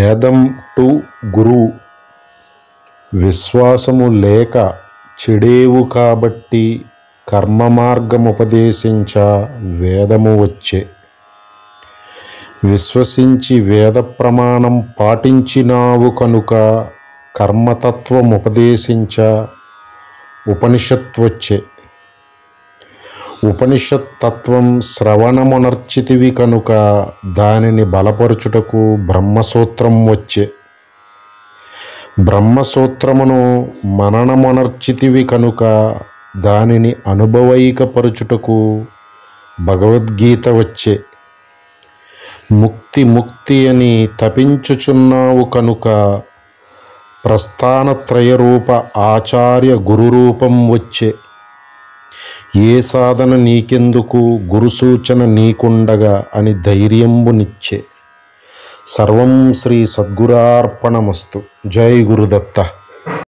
వేదం టు గురు విశ్వాసము లేక చెడేవు కాబట్టి కర్మ మార్గముపదేశించ వేదము వచ్చే. విశ్వసించి వేద ప్రమాణం పాటించినావు కనుక కర్మతత్వముపదేశించ ఉపనిషత్ వచ్చే. ఉపనిషత్ తత్వం శ్రవణమునర్చితివి కనుక దానిని బలపరుచుటకు బ్రహ్మసూత్రం వచ్చే. బ్రహ్మసూత్రమును మననమునర్చితివి కనుక దానిని అనుభవైకపరుచుటకు భగవద్గీత వచ్చే. ముక్తి ముక్తి అని తపించుచున్నావు కనుక ప్రస్థానత్రయరూప ఆచార్య గురురూపం వచ్చే. ఏ సాధన నీకెందుకు గురు సూచన నీకుండగా అని ధైర్యంబునిచ్చే. సర్వం శ్రీ సద్గురార్పణమస్తు. జై గురుదత్త.